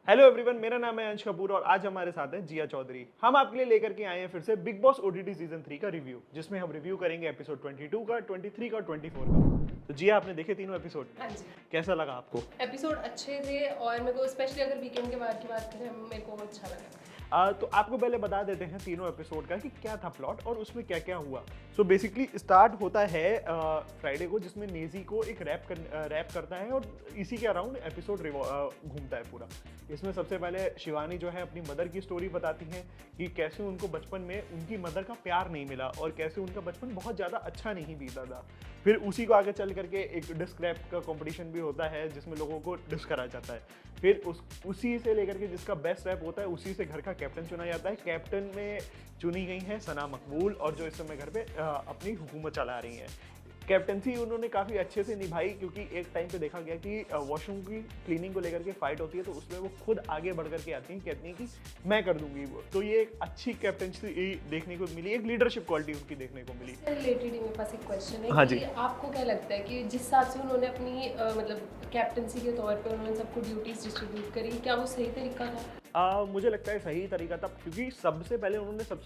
Hello everyone, मेरा नाम है अंश कपूर और आज हमारे साथ है जिया चौधरी। हम आपके लिए लेकर के आए हैं फिर से बिग बॉस ओटीटी सीजन 3 का रिव्यू, जिसमें हम रिव्यू करेंगे एपिसोड 22 का, 23 का और 24 का। तो जिया, आपने देखे तीनों एपिसोड? हाँ जी। कैसा लगा आपको? एपिसोड अच्छे थे और मेरे को स्पेशली अगर वीकेंड के बाद की बात करें मेरे को अच्छा लगा। तो आपको पहले बता देते हैं तीनों एपिसोड का कि क्या था प्लॉट और उसमें क्या क्या हुआ। सो बेसिकली स्टार्ट होता है फ्राइडे को, जिसमें नेजी को एक रैप करता है और इसी के अराउंड एपिसोड घूमता है पूरा। इसमें सबसे पहले शिवानी जो है अपनी मदर की स्टोरी बताती हैं कि कैसे उनको बचपन में उनकी मदर का प्यार नहीं मिला और कैसे उनका बचपन बहुत ज़्यादा अच्छा नहीं बीता था। फिर उसी को आगे चल करके एक डिस्क रैप का कंपटीशन भी होता है, जिसमें लोगों को डिस्क करा जाता है। फिर उसी से लेकर के जिसका बेस्ट रैप होता है उसी से घर का कैप्टन चुना जाता है। कैप्टन में चुनी गई हैं सना मकबूल, और जो इस समय घर पे अपनी हुकूमत चला रही हैं। कैप्टनसी उन्होंने काफ़ी अच्छे से निभाई, क्योंकि एक टाइम पे देखा गया कि वॉशरूम की क्लीनिंग को लेकर के फाइट होती है, तो उसमें वो खुद आगे बढ़ करके आती हैं, कहती हैं कि मैं कर दूंगी वो। तो ये एक अच्छी कैप्टनसी देखने को मिली, एक लीडरशिप क्वालिटी उनकी देखने को मिली। इससे रिलेटेड ही मेरे पास एक क्वेश्चन है हाँ कि जी। आपको क्या लगता है कि जिस हिसाब से उन्होंने अपनी मतलब कैप्टनसी के तौर पे उन्होंने सबको ड्यूटीज डिस्ट्रीब्यूट करी, क्या वो सही तरीका था? मुझे लगता है सही तरीका था, क्योंकि सबसे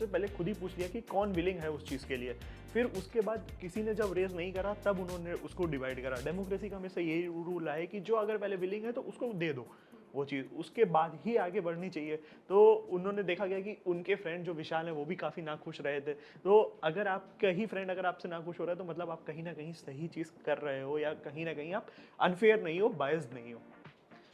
पहले खुद ही पूछ लिया कि कौन विलिंग है उस चीज़ के लिए। फिर उसके बाद किसी ने जब रेज नहीं करा तब उन्होंने उसको डिवाइड करा। डेमोक्रेसी का हमेशा यही रूल है कि जो अगर पहले विलिंग है तो उसको दे दो वो चीज़, उसके बाद ही आगे बढ़नी चाहिए। तो उन्होंने देखा गया कि उनके फ्रेंड जो विशाल हैं वो भी काफ़ी नाखुश रहे थे। तो अगर आपका ही फ्रेंड अगर आपसे नाखुश हो रहा है तो मतलब आप कहीं ना कहीं सही चीज़ कर रहे हो, या कहीं ना कहीं आप अनफेयर नहीं हो, बायस्ड नहीं हो।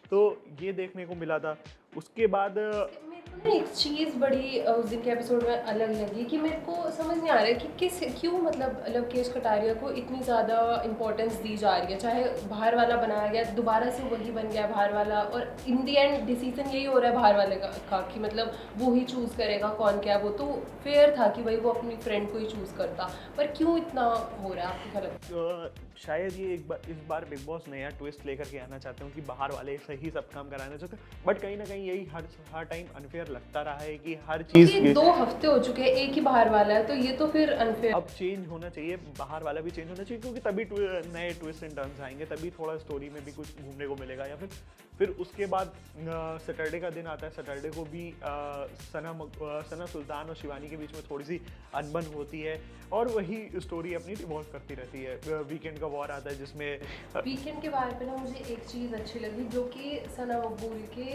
तो ये देखने को मिला था। उसके बाद मेरे को ना एक चीज़ बड़ी उस दिन के एपिसोड में अलग लगी कि मेरे को समझ नहीं आ रहा है कि क्यों मतलब लवकेश कटारिया को इतनी ज़्यादा इंपॉर्टेंस दी जा रही है। चाहे बाहर वाला बनाया गया, दोबारा से वही बन गया बाहर वाला, और इन दी एंड डिसीजन यही हो रहा है बाहर वाले का कि मतलब वो ही चूज़ करेगा कौन क्या। वो तो फेयर था कि भाई वो अपनी फ्रेंड को ही चूज़ करता, पर क्यों इतना हो रहा है, आपको क्या लगता है? शायद ये इस बार बिग बॉस नया ट्विस्ट लेकर के आना चाहते हो कि बाहर वाले सही सब काम कराना चाहते हैं, बट कहीं ना कहीं यही हर टाइम अनफेयर लगता रहा है कि हर चीज़ क्योंकि 2 हफ्ते हो चुके हैं, एक ही बाहर वाला है, तो ये तो फिर अनफेयर। अब चेंज होना चाहिए, बाहर वाला भी चेंज होना चाहिए, क्योंकि तभी नए ट्विस्ट एंड टर्न्स आएंगे, तभी थोड़ा स्टोरी में भी कुछ घूमने को मिलेगा। या फिर उसके बाद सैटरडे का दिन आता है। सैटरडे को भी सना सुल्तान और शिवानी के बीच में थोड़ी सी अनबन होती है, और वही स्टोरी अपनी रिवॉल्व करती रहती है। वीकेंड का वॉर आता है, जिसमें वीकेंड के बारे पे ना मुझे एक चीज़ अच्छी लगी, जो कि सना मकबूल के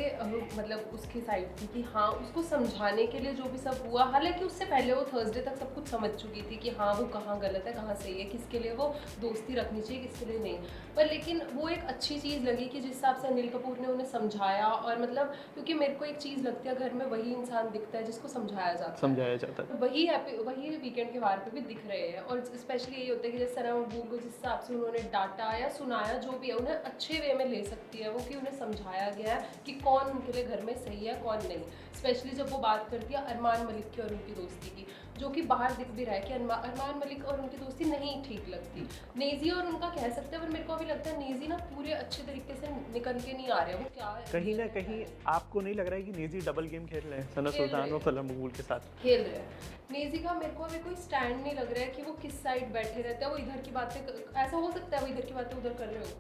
मतलब उसकी साइड थी कि हाँ, उसको समझाने के लिए जो भी सब हुआ, हालांकि उससे पहले वो थर्सडे तक सब कुछ समझ चुकी थी कि हाँ वो कहाँ गलत है कहाँ सही है, किसके लिए वो दोस्ती रखनी चाहिए किसके लिए नहीं। पर लेकिन वो एक अच्छी चीज़ लगी कि जिस हिसाब से अनिल कपूर ने उन्हें समझाया, और मतलब क्योंकि मेरे को एक चीज़ लगती है, घर में वही इंसान दिखता है जिसको समझाया जाता है। समझाया जाता है। वही वीकेंड के वार पे भी दिख रहे हैं, और स्पेशली यही होता है कि जैसे सना मकबूल को जिस हिसाब से उन्होंने डांटा या सुनाया, जो भी है उन्हें अच्छे वे में ले सकती है वो, कि उन्हें समझाया गया है कि कौन उनके लिए घर में सही है कौन नहीं। स्पेशली जब वो बात करती है अरमान मलिक की और उनकी दोस्ती की, जो कि बाहर दिख भी रहा है कि अरमान मलिक और उनकी दोस्ती नहीं ठीक लगती। नेजी और उनका कह सकते हैं, पर मेरे को अभी लगता है नेजी ना पूरे अच्छे तरीके से निकल के नहीं आ रहे। वो क्या कहीं ना कहीं आपको नहीं लग रहा है कि नेजी डबल गेम खेल रहे हैं सना सुल्तान और सना मकबूल के साथ? खेल रहे हैं। नेजी का मेरे को अभी कोई स्टैंड नहीं लग रहा है कि वो किस साइड बैठे रहते हैं। वो इधर की बातें ऐसा हो सकता है वो इधर की बातें उधर कर रहे हो,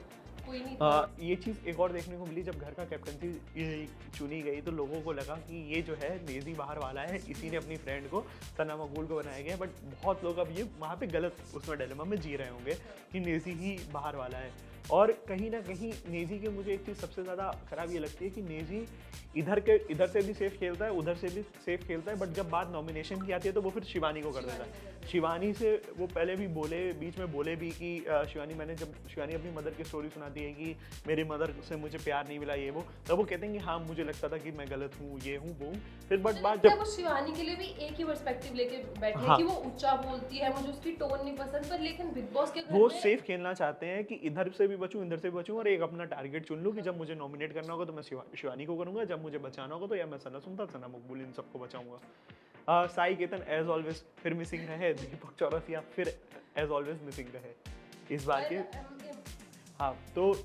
कोई नहीं। ये चीज़ एक और देखने को मिली, जब घर का कैप्टनसी चुनी गई तो लोगों को लगा कि ये जो है नेजी बाहर वाला है, इसी ने अपनी फ्रेंड को सना मकबूल को बनाया गया। बट बहुत लोग अब ये वहाँ पे गलत उसमें डिलेमा में जी रहे होंगे कि नेजी ही बाहर वाला है। और कहीं ना कहीं नेजी के मुझे एक चीज़ सबसे ज़्यादा खराब ये लगती है कि नेजी इधर से भी सेफ खेलता है, उधर से भी सेफ खेलता है, बट जब बात नॉमिनेशन की आती है तो वो फिर शिवानी को कर देता है। शिवानी से वो पहले भी बीच में बोले भी कि शिवानी अपनी मदर की स्टोरी सुनाती है कि मेरी मदर से मुझे प्यार नहीं मिला, ये वो, तब वो कहते हैं कि हाँ मुझे लगता था कि मैं गलत हूँ, ये हूँ वो हूँ। फिर बट बात जब वो शिवानी के लिए भी एक ही पर्सपेक्टिव लेके बैठे हैं हाँ, कि वो ऊंचा बोलती है, मुझे उसकी टोन नहीं पसंद, पर लेकिन बिग बॉस के घर वो में सेफ खेलना चाहते हैं कि इधर से भी बचूं, इधर से भी बचूं, और एक अपना टारगेट चुन लूं कि जब मुझे नॉमिनेट करना होगा तो मैं शिवानी को करूंगा, जब मुझे बचाना होगा तो या मैं सना मकबूल इन सबको बचाऊंगा। साई केतन एज ऑलवेज फिर मिसिंग रहे, दीपक चौरसिया फिर एज ऑलवेज मिसिंग रहे इस बार के। हाँ, तो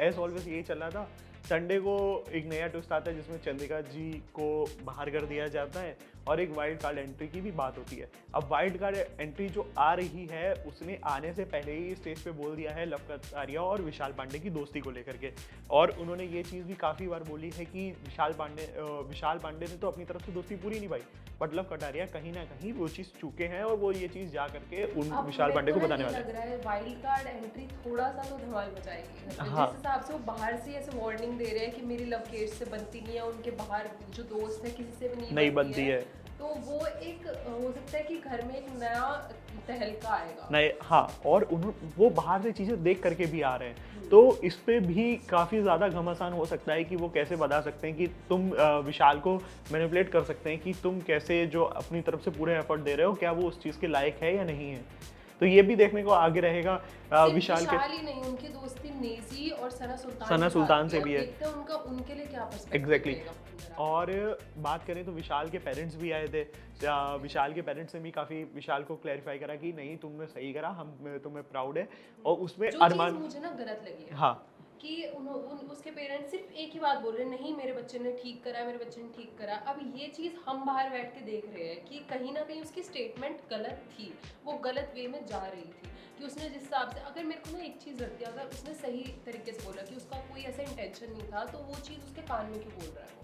एज ऑलवेज यही चल रहा था संडे को एक नया ट्विस्ट आता है जिसमें चंद्रिका जी को बाहर कर दिया जाता है और एक वाइल्ड कार्ड एंट्री की भी बात होती है। अब वाइल्ड कार्ड एंट्री जो आ रही है उसने आने से पहले ही स्टेज पे बोल दिया है लव कटारिया और विशाल पांडे की दोस्ती को लेकर के, और उन्होंने ये चीज़ भी काफ़ी बार बोली है कि विशाल पांडे ने तो अपनी तरफ से दोस्ती पूरी निभाई, बट लव कटारिया कहीं ना कहीं वो चीज़ चूके हैं और वो ये चीज़ जा करके उन विशाल पांडे को बताने वाले हैं। लग रहा है वाइल्ड कार्ड एंट्री थोड़ा सा तो धमाल मचाएगी। हाँ। जिस हिसाब से वो बाहर से ऐसे वार्निंग दे रहे हैं कि मेरी लव केस से बनती नहीं है, उनके बाहर जो दोस्त है किसी से भी नहीं बनती है, तो वो एक हो सकता है कि घर में एक नया तहलका आएगा। नहीं, हाँ, और वो बाहर से चीज़ें देख करके भी आ रहे हैं, तो इस पे भी काफ़ी ज़्यादा घमासान हो सकता है कि वो कैसे बता सकते हैं कि तुम विशाल को मैनिपुलेट कर सकते हैं कि तुम कैसे जो अपनी तरफ से पूरे एफर्ट दे रहे हो क्या वो उस चीज़ के लायक है या नहीं है। तो ये भी देखने को आगे रहेगा। विशाल के ही नहीं, उनकी दोस्ती नेजी और सना सुल्तान से भी है। देखते हैं उनका उनके लिए क्या पर्सपेक्टिव एग्जैक्टली। रहेगा। और बात करें तो विशाल के पेरेंट्स भी आए थे। विशाल के पेरेंट्स ने भी काफ़ी विशाल को क्लैरिफाई करा कि नहीं तुमने सही करा, हम तुम्हें प्राउड है। और उसमें अरमान मुझे ना गलत लगी है हाँ कि उसके पेरेंट्स सिर्फ एक ही बात बोल रहे हैं, नहीं मेरे बच्चे ने ठीक करा, मेरे बच्चे ने ठीक करा। अब ये चीज़ हम बाहर बैठ के देख रहे हैं कि कहीं ना कहीं उसकी स्टेटमेंट गलत थी, वो गलत वे में जा रही थी कि उसने जिस हिसाब से, अगर मेरे को ना एक चीज़ लगती है, अगर उसने सही तरीके से बोला कि उसका कोई ऐसा इंटेंशन नहीं था, तो वो चीज़ उसके कान में क्यों बोल रहा है?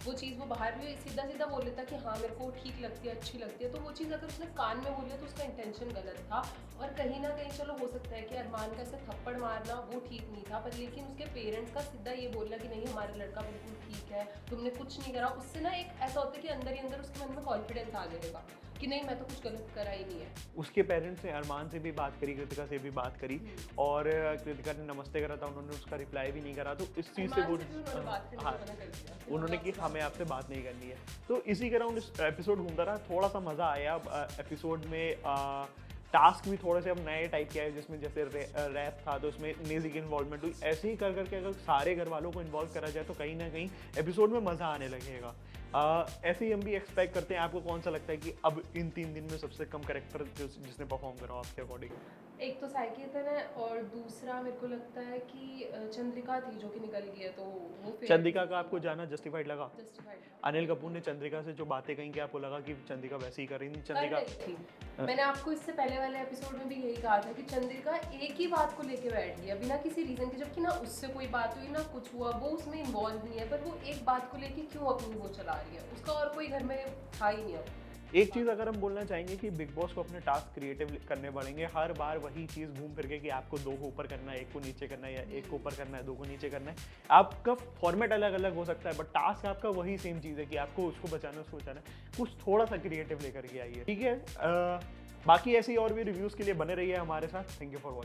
वो चीज़ वो बाहर भी सीधा सीधा बोल लेता कि हाँ मेरे को ठीक लगती है, अच्छी लगती है, तो वो चीज़ अगर उसने कान में बोली तो उसका इंटेंशन गलत था। और कहीं ना कहीं चलो हो सकता है कि अरमान का ऐसे थप्पड़ मारना वो ठीक नहीं था, पर लेकिन उसके पेरेंट्स का सीधा ये बोलना कि नहीं हमारा लड़का बिल्कुल ठीक है, तुमने कुछ नहीं करा, उससे ना एक ऐसा होता है कि अंदर ही अंदर उसके मन में कॉन्फिडेंस आ जाएगा कि नहीं मैं तो कुछ गलत करा ही नहीं है। उसके पेरेंट्स ने अरमान से भी बात करी, कृतिका से भी बात करी, और कृतिका ने नमस्ते करा था, उन्होंने उसका रिप्लाई भी नहीं करा, तो इस चीज़ से वो हाँ उन्होंने कि हमें आपसे बात नहीं करनी है। तो इसी के अराउंड एपिसोड घूमता रहा, थोड़ा सा मज़ा आया। एपिसोड में टास्क भी थोड़े से अब नए टाइप के आए, जिसमें जैसे रैप था तो उसमें नेजी की इन्वॉल्वमेंट हुई। ऐसे ही कर करके अगर सारे घर वालों को इन्वॉल्व करा जाए तो कहीं ना कहीं एपिसोड में मज़ा आने लगेगा। ऐसे ही हम भी एक्सपेक्ट करते हैं। आपको कौन सा लगता है कि अब इन 3 दिन में सबसे कम कैरेक्टर जिसने परफॉर्म करा आपके अकॉर्डिंग? एक तो साई केतन है और दूसरा मेरे को लगता है कि चंद्रिका थी जो कि निकल गई है, तो वो चंद्रिका का आपको जाना जस्टिफाइड लगा? जस्टिफाइड। अनिल कपूर ने चंद्रिका से जो बातें कही, क्या आपको लगा कि चंद्रिका वैसे ही कर रही थी? चंद्रिका थी। मैंने आपको इससे पहले वाले एपिसोड में भी यही कहा था कि चंद्रिका एक ही बात को लेके बैठ गई बिना किसी रीजन के, जबकि ना उससे कोई बात हुई ना कुछ हुआ, वो उसमें इन्वॉल्व नहीं है, पर वो एक बात को लेके क्यों अपनी वो चला रही है, उसका और कोई घर में था ही नहीं। अब एक चीज़ अगर हम बोलना चाहेंगे कि बिग बॉस को अपने टास्क क्रिएटिव करने पड़ेंगे। हर बार वही चीज़ घूम फिर के कि आपको 2 को ऊपर करना है, 1 को नीचे करना है, या 1 को ऊपर करना है, 2 को नीचे करना है। आपका फॉर्मेट अलग अलग हो सकता है, बट टास्क आपका वही सेम चीज़ है कि आपको उसको बचाना है, उसको बचाना है। कुछ थोड़ा सा क्रिएटिव लेकर के आइए, ठीक है। बाकी ऐसी और भी रिव्यूज़ के लिए बने रहिए हमारे साथ। Thank you for watching.